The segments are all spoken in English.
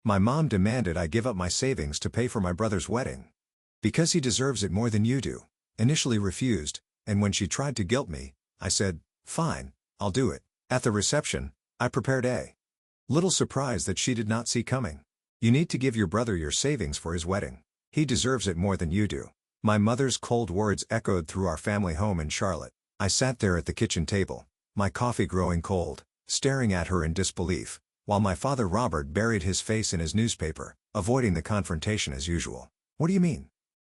My mom demanded I give up my savings to pay for my brother's wedding. Because he deserves it more than you do. Initially refused, and when she tried to guilt me, I said, fine, I'll do it. At the reception, I prepared a little surprise that she did not see coming. You need to give your brother your savings for his wedding. He deserves it more than you do. My mother's cold words echoed through our family home in Charlotte. I sat there at the kitchen table, my coffee growing cold, staring at her in disbelief, while my father Robert buried his face in his newspaper, avoiding the confrontation as usual. What do you mean?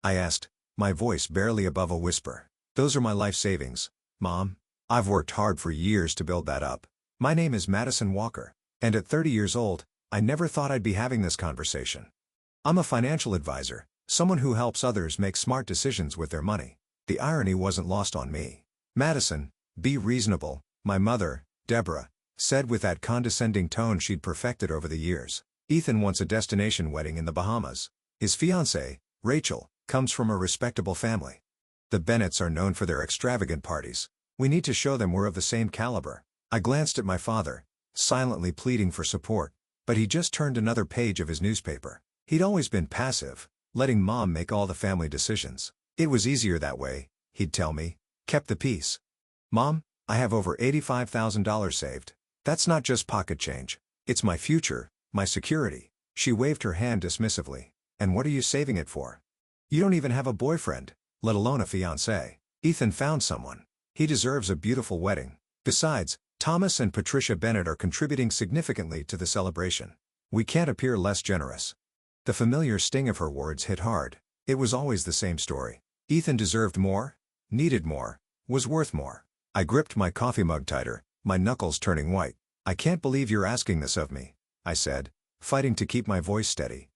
I asked, my voice barely above a whisper. Those are my life savings, Mom. I've worked hard for years to build that up. My name is Madison Walker, and at 30 years old, I never thought I'd be having this conversation. I'm a financial advisor, someone who helps others make smart decisions with their money. The irony wasn't lost on me. Madison, be reasonable, my mother, Deborah, said with that condescending tone she'd perfected over the years. Ethan wants a destination wedding in the Bahamas. His fiancée, Rachel, comes from a respectable family. The Bennetts are known for their extravagant parties. We need to show them we're of the same caliber. I glanced at my father, silently pleading for support, but he just turned another page of his newspaper. He'd always been passive, letting Mom make all the family decisions. It was easier that way, he'd tell me. Kept the peace. Mom, I have over $85,000 saved. That's not just pocket change. It's my future, my security. She waved her hand dismissively. And what are you saving it for? You don't even have a boyfriend, let alone a fiancé. Ethan found someone. He deserves a beautiful wedding. Besides, Thomas and Patricia Bennett are contributing significantly to the celebration. We can't appear less generous. The familiar sting of her words hit hard. It was always the same story. Ethan deserved more, needed more, was worth more. I gripped my coffee mug tighter, my knuckles turning white. I can't believe you're asking this of me, I said, fighting to keep my voice steady.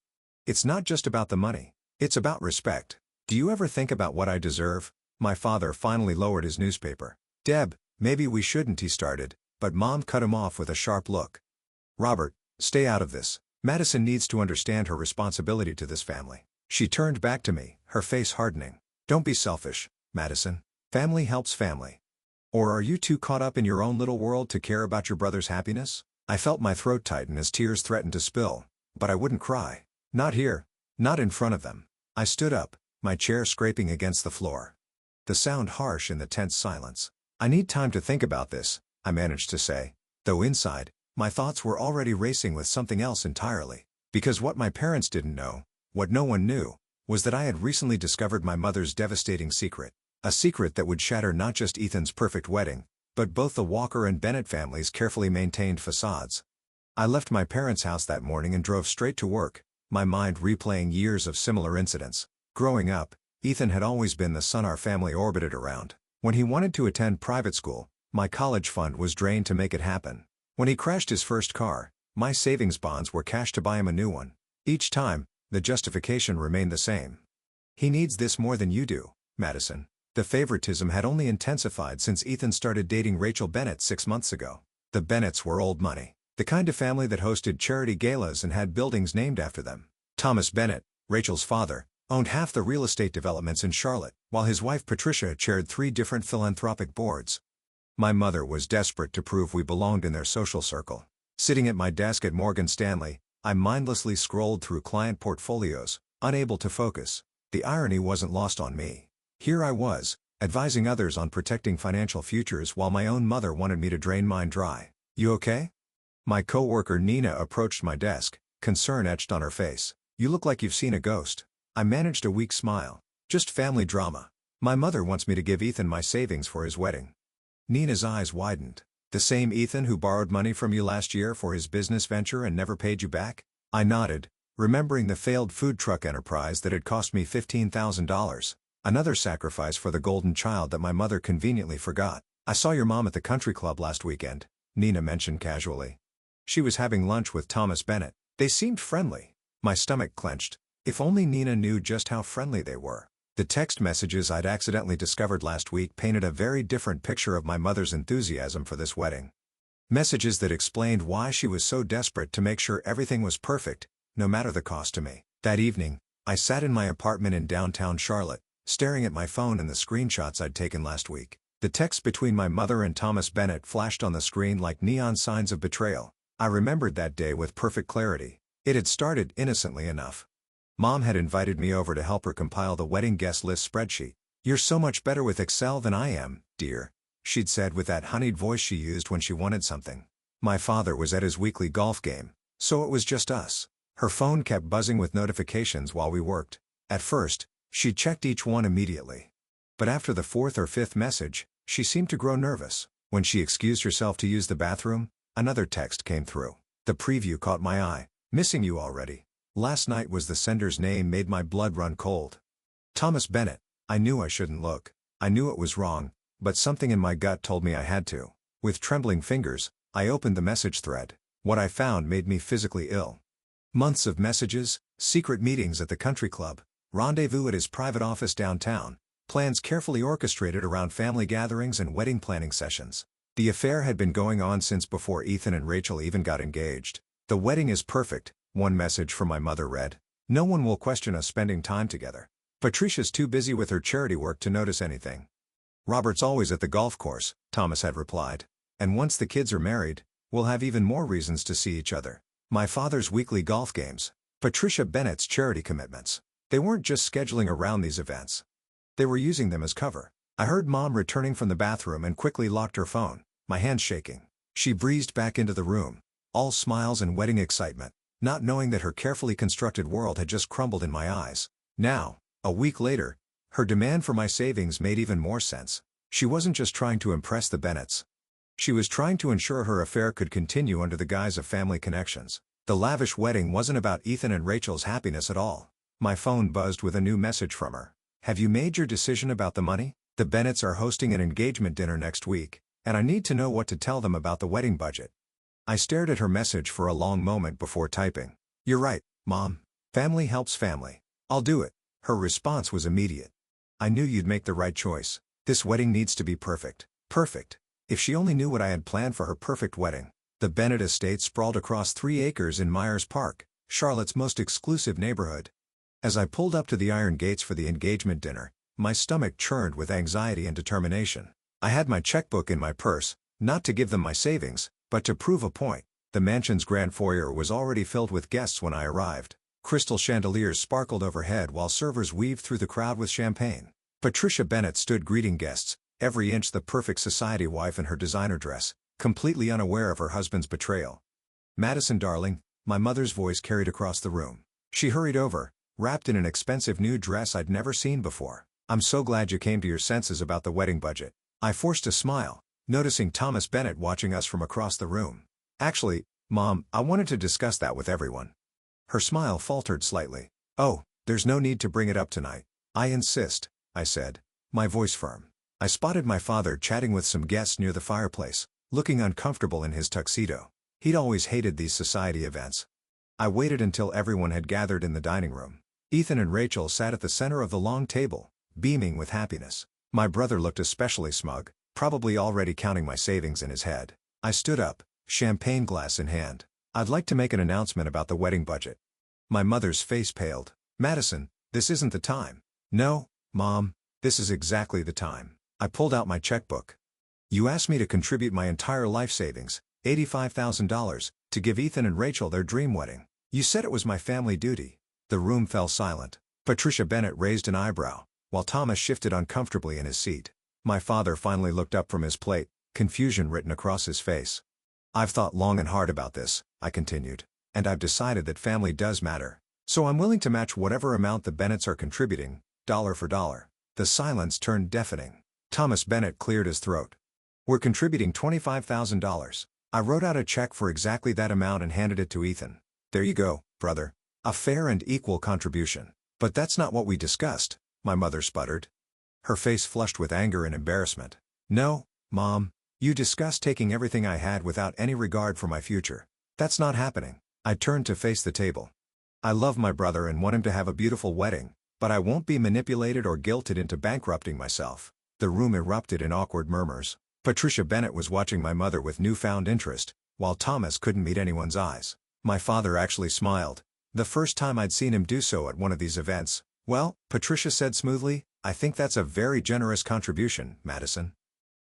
It's not just about the money. It's about respect. Do you ever think about what I deserve? My father finally lowered his newspaper. Deb, maybe we shouldn't, he started, but Mom cut him off with a sharp look. Robert, stay out of this. Madison needs to understand her responsibility to this family. She turned back to me, her face hardening. Don't be selfish, Madison. Family helps family. Or are you too caught up in your own little world to care about your brother's happiness? I felt my throat tighten as tears threatened to spill, but I wouldn't cry. Not here. Not in front of them. I stood up, my chair scraping against the floor. The sound harsh in the tense silence. I need time to think about this, I managed to say, though inside, my thoughts were already racing with something else entirely. Because what my parents didn't know, what no one knew, was that I had recently discovered my mother's devastating secret. A secret that would shatter not just Ethan's perfect wedding, but both the Walker and Bennett families' carefully maintained facades. I left my parents' house that morning and drove straight to work, my mind replaying years of similar incidents. Growing up, Ethan had always been the son our family orbited around. When he wanted to attend private school, my college fund was drained to make it happen. When he crashed his first car, my savings bonds were cashed to buy him a new one. Each time, the justification remained the same. He needs this more than you do, Madison. The favoritism had only intensified since Ethan started dating Rachel Bennett 6 months ago. The Bennetts were old money. The kind of family that hosted charity galas and had buildings named after them. Thomas Bennett, Rachel's father, owned half the real estate developments in Charlotte, while his wife Patricia chaired 3 different philanthropic boards. My mother was desperate to prove we belonged in their social circle. Sitting at my desk at Morgan Stanley, I mindlessly scrolled through client portfolios, unable to focus. The irony wasn't lost on me. Here I was, advising others on protecting financial futures while my own mother wanted me to drain mine dry. You okay? My coworker Nina approached my desk, concern etched on her face. You look like you've seen a ghost. I managed a weak smile. Just family drama. My mother wants me to give Ethan my savings for his wedding. Nina's eyes widened. The same Ethan who borrowed money from you last year for his business venture and never paid you back? I nodded, remembering the failed food truck enterprise that had cost me $15,000. Another sacrifice for the golden child that my mother conveniently forgot. I saw your mom at the country club last weekend, Nina mentioned casually. She was having lunch with Thomas Bennett. They seemed friendly. My stomach clenched. If only Nina knew just how friendly they were. The text messages I'd accidentally discovered last week painted a very different picture of my mother's enthusiasm for this wedding. Messages that explained why she was so desperate to make sure everything was perfect, no matter the cost to me. That evening, I sat in my apartment in downtown Charlotte, staring at my phone and the screenshots I'd taken last week. The text between my mother and Thomas Bennett flashed on the screen like neon signs of betrayal. I remembered that day with perfect clarity. It had started innocently enough. Mom had invited me over to help her compile the wedding guest list spreadsheet. "You're so much better with Excel than I am, dear," she'd said with that honeyed voice she used when she wanted something. My father was at his weekly golf game, so it was just us. Her phone kept buzzing with notifications while we worked. At first, she checked each one immediately. But after the fourth or fifth message, she seemed to grow nervous. When she excused herself to use the bathroom, another text came through. The preview caught my eye. "Missing you already. Last night" was the sender's name made my blood run cold. Thomas Bennett. I knew I shouldn't look. I knew it was wrong, but something in my gut told me I had to. With trembling fingers, I opened the message thread. What I found made me physically ill. Months of messages, secret meetings at the country club, rendezvous at his private office downtown, plans carefully orchestrated around family gatherings and wedding planning sessions. The affair had been going on since before Ethan and Rachel even got engaged. "The wedding is perfect," one message from my mother read. "No one will question us spending time together. Patricia's too busy with her charity work to notice anything. Robert's always at the golf course," Thomas had replied. "And once the kids are married, we'll have even more reasons to see each other." My father's weekly golf games. Patricia Bennett's charity commitments. They weren't just scheduling around these events. They were using them as cover. I heard Mom returning from the bathroom and quickly locked her phone, my hands shaking. She breezed back into the room, all smiles and wedding excitement, not knowing that her carefully constructed world had just crumbled in my eyes. Now, a week later, her demand for my savings made even more sense. She wasn't just trying to impress the Bennetts. She was trying to ensure her affair could continue under the guise of family connections. The lavish wedding wasn't about Ethan and Rachel's happiness at all. My phone buzzed with a new message from her. "Have you made your decision about the money? The Bennetts are hosting an engagement dinner next week, and I need to know what to tell them about the wedding budget." I stared at her message for a long moment before typing. "You're right, Mom. Family helps family. I'll do it." Her response was immediate. "I knew you'd make the right choice. This wedding needs to be perfect." Perfect. If she only knew what I had planned for her perfect wedding. The Bennett estate sprawled across 3 acres in Myers Park, Charlotte's most exclusive neighborhood. As I pulled up to the iron gates for the engagement dinner, my stomach churned with anxiety and determination. I had my checkbook in my purse, not to give them my savings, but to prove a point. The mansion's grand foyer was already filled with guests when I arrived. Crystal chandeliers sparkled overhead while servers weaved through the crowd with champagne. Patricia Bennett stood greeting guests, every inch the perfect society wife in her designer dress, completely unaware of her husband's betrayal. "Madison, darling," my mother's voice carried across the room. She hurried over, wrapped in an expensive new dress I'd never seen before. "I'm so glad you came to your senses about the wedding budget." I forced a smile, noticing Thomas Bennett watching us from across the room. "Actually, Mom, I wanted to discuss that with everyone." Her smile faltered slightly. "Oh, there's no need to bring it up tonight." "I insist," I said, my voice firm. I spotted my father chatting with some guests near the fireplace, looking uncomfortable in his tuxedo. He'd always hated these society events. I waited until everyone had gathered in the dining room. Ethan and Rachel sat at the center of the long table, beaming with happiness. My brother looked especially smug, probably already counting my savings in his head. I stood up, champagne glass in hand. "I'd like to make an announcement about the wedding budget." My mother's face paled. "Madison, this isn't the time." "No, Mom, this is exactly the time." I pulled out my checkbook. "You asked me to contribute my entire life savings, $85,000, to give Ethan and Rachel their dream wedding. You said it was my family duty." The room fell silent. Patricia Bennett raised an eyebrow, while Thomas shifted uncomfortably in his seat. My father finally looked up from his plate, confusion written across his face. "I've thought long and hard about this," I continued, "and I've decided that family does matter. So I'm willing to match whatever amount the Bennetts are contributing, dollar for dollar." The silence turned deafening. Thomas Bennett cleared his throat. "We're contributing $25,000. I wrote out a check for exactly that amount and handed it to Ethan. "There you go, brother. A fair and equal contribution." "But that's not what we discussed," my mother sputtered. Her face flushed with anger and embarrassment. "No, Mom, you discussed taking everything I had without any regard for my future. That's not happening." I turned to face the table. "I love my brother and want him to have a beautiful wedding, but I won't be manipulated or guilted into bankrupting myself." The room erupted in awkward murmurs. Patricia Bennett was watching my mother with newfound interest, while Thomas couldn't meet anyone's eyes. My father actually smiled, the first time I'd seen him do so at one of these events. "Well," Patricia said smoothly, "I think that's a very generous contribution, Madison.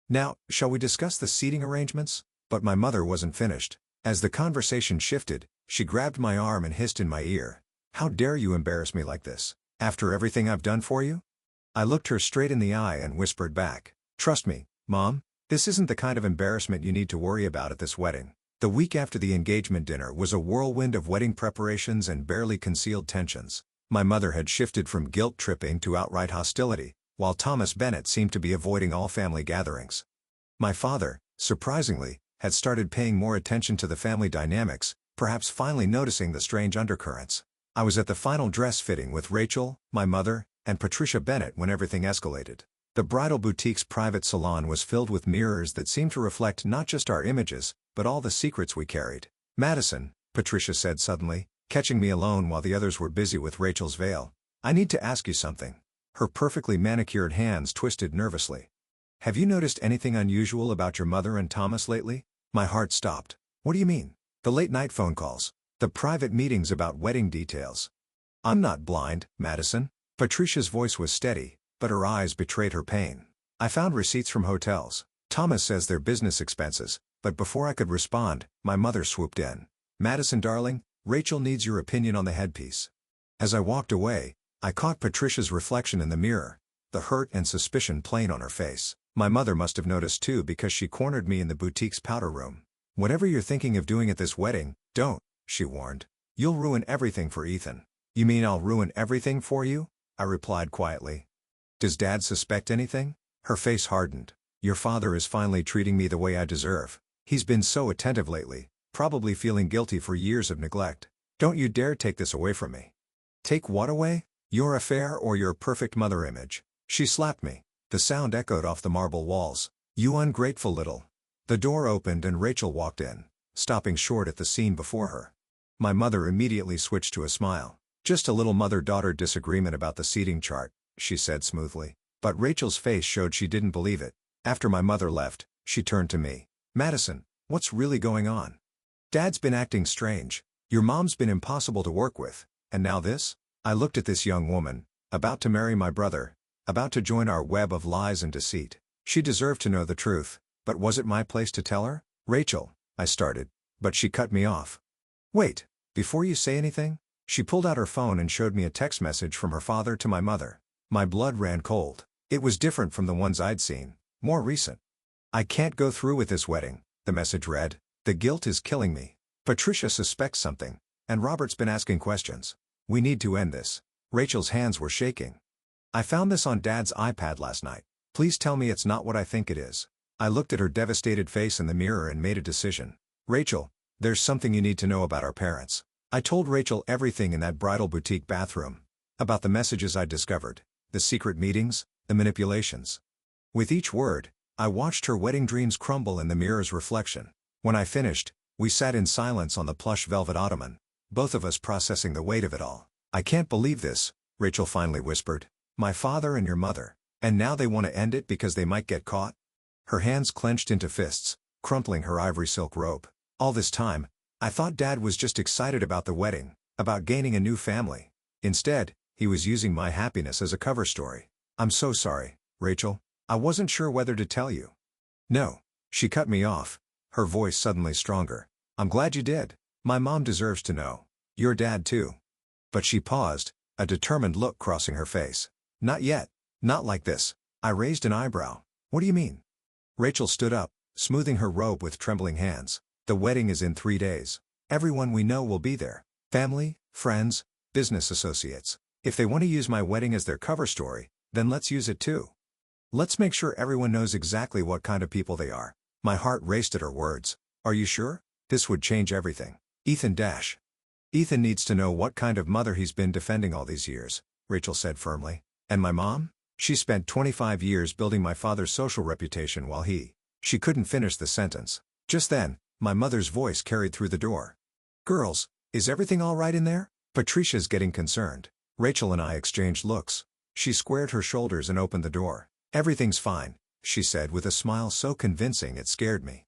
Now, shall we discuss the seating arrangements?" But my mother wasn't finished. As the conversation shifted, She grabbed my arm and hissed in my ear. "How dare you embarrass me like this, after everything I've done for you?" I looked her straight in the eye and whispered back, "Trust me, Mom, this isn't the kind of embarrassment you need to worry about at this wedding." The week after the engagement dinner was a whirlwind of wedding preparations and barely concealed tensions. My mother had shifted from guilt-tripping to outright hostility, while Thomas Bennett seemed to be avoiding all family gatherings. My father, surprisingly, had started paying more attention to the family dynamics, perhaps finally noticing the strange undercurrents. I was at the final dress fitting with Rachel, my mother, and Patricia Bennett when everything escalated. The bridal boutique's private salon was filled with mirrors that seemed to reflect not just our images, but all the secrets we carried. "Madison," Patricia said suddenly, catching me alone while the others were busy with Rachel's veil, "I need to ask you something." Her perfectly manicured hands twisted nervously. "Have you noticed anything unusual about your mother and Thomas lately?" My heart stopped. "What do you mean?" "The late-night phone calls. The private meetings about wedding details." "I'm not blind, Madison." Patricia's voice was steady, but her eyes betrayed her pain. "I found receipts from hotels. Thomas says they're business expenses," but before I could respond, my mother swooped in. "Madison darling, Rachel needs your opinion on the headpiece." As I walked away, I caught Patricia's reflection in the mirror, the hurt and suspicion plain on her face. My mother must have noticed too because she cornered me in the boutique's powder room. "Whatever you're thinking of doing at this wedding, don't," she warned. "You'll ruin everything for Ethan." "You mean I'll ruin everything for you?" I replied quietly. "Does Dad suspect anything?" Her face hardened. "Your father is finally treating me the way I deserve. He's been so attentive lately, probably feeling guilty for years of neglect. Don't you dare take this away from me." "Take what away? Your affair or your perfect mother image?" She slapped me. The sound echoed off the marble walls. "You ungrateful little." The door opened and Rachel walked in, stopping short at the scene before her. My mother immediately switched to a smile. "Just a little mother-daughter disagreement about the seating chart," she said smoothly. But Rachel's face showed she didn't believe it. After my mother left, she turned to me. "Madison, what's really going on? Dad's been acting strange. Your mom's been impossible to work with. And now this?" I looked at this young woman, about to marry my brother, about to join our web of lies and deceit. She deserved to know the truth, but was it my place to tell her? "Rachel," I started, but she cut me off. "Wait, before you say anything." She pulled out her phone and showed me a text message from her father to my mother. My blood ran cold. It was different from the ones I'd seen, more recent. "I can't go through with this wedding," the message read. "The guilt is killing me. Patricia suspects something, and Robert's been asking questions. We need to end this." Rachel's hands were shaking. "I found this on Dad's iPad last night. Please tell me it's not what I think it is." I looked at her devastated face in the mirror and made a decision. "Rachel, there's something you need to know about our parents." I told Rachel everything in that bridal boutique bathroom. About the messages I'd discovered, the secret meetings, the manipulations. With each word, I watched her wedding dreams crumble in the mirror's reflection. When I finished, we sat in silence on the plush velvet ottoman, both of us processing the weight of it all. "I can't believe this," Rachel finally whispered. "My father and your mother. And now they want to end it because they might get caught?" Her hands clenched into fists, crumpling her ivory silk robe. "All this time, I thought Dad was just excited about the wedding, about gaining a new family. Instead, he was using my happiness as a cover story. I'm so sorry, Rachel. I wasn't sure whether to tell you." "No." She cut me off, her voice suddenly stronger. "I'm glad you did. My mom deserves to know. Your dad too." But she paused, a determined look crossing her face. "Not yet. Not like this." I raised an eyebrow. "What do you mean?" Rachel stood up, smoothing her robe with trembling hands. "The wedding is in 3 days. Everyone we know will be there. Family, friends, business associates. If they want to use my wedding as their cover story, then let's use it too. Let's make sure everyone knows exactly what kind of people they are." My heart raced at her words. "Are you sure? This would change everything." Ethan needs to know what kind of mother he's been defending all these years," Rachel said firmly. "And my mom? She spent 25 years building my father's social reputation while he..." She couldn't finish the sentence. Just then, my mother's voice carried through the door. "Girls, is everything all right in there?" Patricia's getting concerned. Rachel and I exchanged looks. She squared her shoulders and opened the door. "Everything's fine," she said with a smile so convincing it scared me.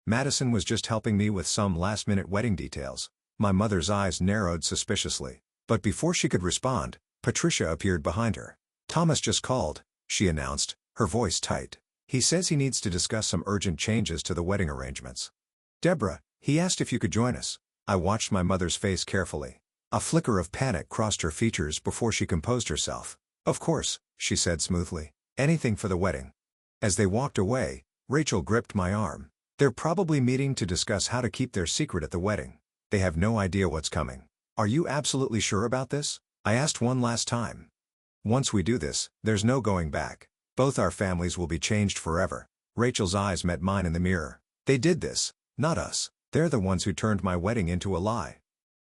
"Madison was just helping me with some last-minute wedding details." My mother's eyes narrowed suspiciously. But before she could respond, Patricia appeared behind her. "Thomas just called," she announced, her voice tight. "He says he needs to discuss some urgent changes to the wedding arrangements. Deborah, he asked if you could join us." I watched my mother's face carefully. A flicker of panic crossed her features before she composed herself. "Of course," she said smoothly. "Anything for the wedding." As they walked away, Rachel gripped my arm. "They're probably meeting to discuss how to keep their secret at the wedding. They have no idea what's coming. Are you absolutely sure about this?" I asked one last time. "Once we do this, there's no going back. Both our families will be changed forever." Rachel's eyes met mine in the mirror. "They did this, not us. They're the ones who turned my wedding into a lie.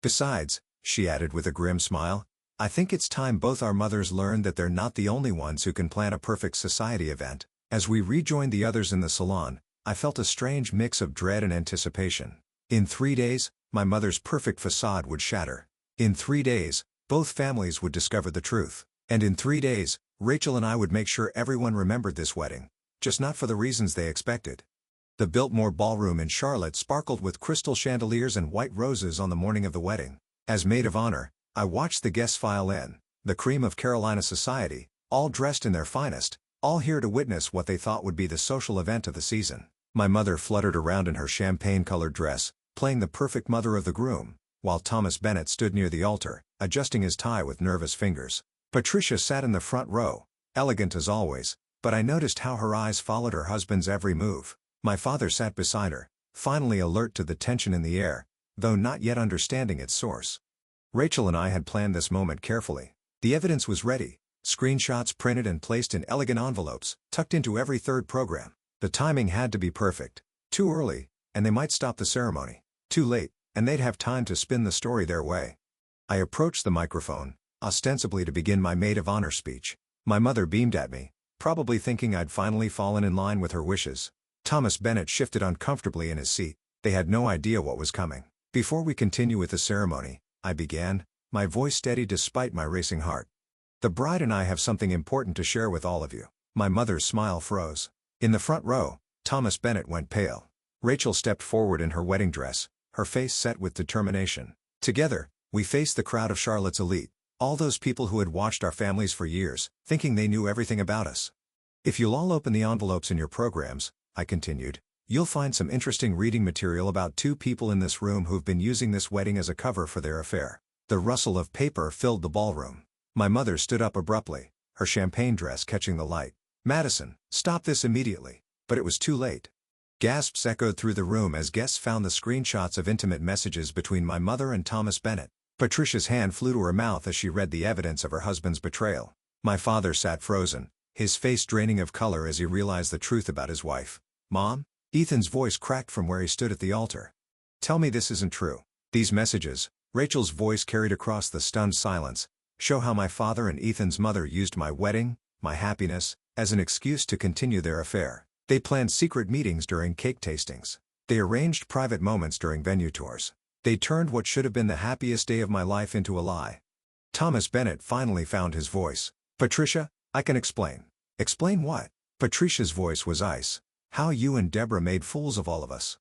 Besides," she added with a grim smile, "I think it's time both our mothers learned that they're not the only ones who can plan a perfect society event." As we rejoined the others in the salon, I felt a strange mix of dread and anticipation. In 3 days, my mother's perfect facade would shatter. In 3 days, both families would discover the truth. And in 3 days, Rachel and I would make sure everyone remembered this wedding, just not for the reasons they expected. The Biltmore Ballroom in Charlotte sparkled with crystal chandeliers and white roses on the morning of the wedding. As maid of honor, I watched the guests file in, the cream of Carolina society, all dressed in their finest, all here to witness what they thought would be the social event of the season. My mother fluttered around in her champagne-colored dress, playing the perfect mother of the groom, while Thomas Bennett stood near the altar, adjusting his tie with nervous fingers. Patricia sat in the front row, elegant as always, but I noticed how her eyes followed her husband's every move. My father sat beside her, finally alert to the tension in the air, though not yet understanding its source. Rachel and I had planned this moment carefully. The evidence was ready, screenshots printed and placed in elegant envelopes, tucked into every third program. The timing had to be perfect. Too early, and they might stop the ceremony. Too late, and they'd have time to spin the story their way. I approached the microphone, ostensibly to begin my maid of honor speech. My mother beamed at me, probably thinking I'd finally fallen in line with her wishes. Thomas Bennett shifted uncomfortably in his seat. They had no idea what was coming. "Before we continue with the ceremony," I began, my voice steady despite my racing heart. "The bride and I have something important to share with all of you." My mother's smile froze. In the front row, Thomas Bennett went pale. Rachel stepped forward in her wedding dress, her face set with determination. Together, we faced the crowd of Charlotte's elite, all those people who had watched our families for years, thinking they knew everything about us. "If you'll all open the envelopes in your programs," I continued, "you'll find some interesting reading material about 2 people in this room who've been using this wedding as a cover for their affair." The rustle of paper filled the ballroom. My mother stood up abruptly, her champagne dress catching the light. "Madison, stop this immediately." But it was too late. Gasps echoed through the room as guests found the screenshots of intimate messages between my mother and Thomas Bennett. Patricia's hand flew to her mouth as she read the evidence of her husband's betrayal. My father sat frozen, his face draining of color as he realized the truth about his wife. "Mom?" Ethan's voice cracked from where he stood at the altar. "Tell me this isn't true. These messages," Rachel's voice carried across the stunned silence, "show how my father and Ethan's mother used my wedding, my happiness, as an excuse to continue their affair. They planned secret meetings during cake tastings. They arranged private moments during venue tours. They turned what should have been the happiest day of my life into a lie." Thomas Bennett finally found his voice. "Patricia, I can explain." "Explain what?" Patricia's voice was ice. "How you and Deborah made fools of all of us."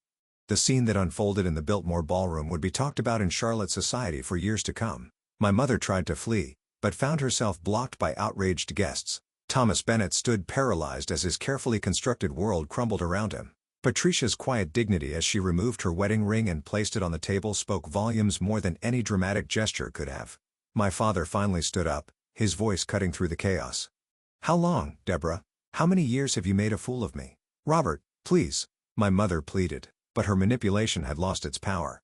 The scene that unfolded in the Biltmore Ballroom would be talked about in Charlotte society for years to come. My mother tried to flee, but found herself blocked by outraged guests. Thomas Bennett stood paralyzed as his carefully constructed world crumbled around him. Patricia's quiet dignity as she removed her wedding ring and placed it on the table spoke volumes more than any dramatic gesture could have. My father finally stood up, his voice cutting through the chaos. "How long, Deborah? How many years have you made a fool of me?" "Robert, please," my mother pleaded, but her manipulation had lost its power.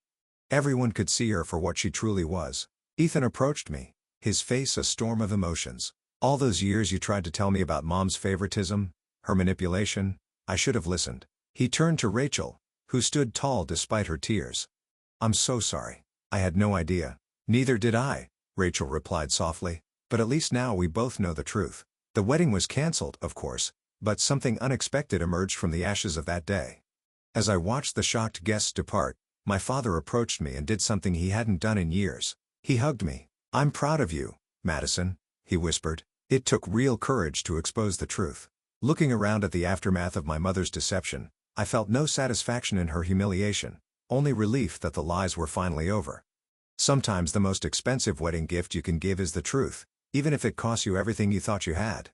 Everyone could see her for what she truly was. Ethan approached me, his face a storm of emotions. "All those years you tried to tell me about Mom's favoritism, her manipulation, I should have listened." He turned to Rachel, who stood tall despite her tears. "I'm so sorry. I had no idea." "Neither did I," Rachel replied softly, "but at least now we both know the truth." The wedding was cancelled, of course, but something unexpected emerged from the ashes of that day. As I watched the shocked guests depart, my father approached me and did something he hadn't done in years. He hugged me. "I'm proud of you, Madison," he whispered. It took real courage to expose the truth. Looking around at the aftermath of my mother's deception, I felt no satisfaction in her humiliation, only relief that the lies were finally over. Sometimes the most expensive wedding gift you can give is the truth, even if it costs you everything you thought you had.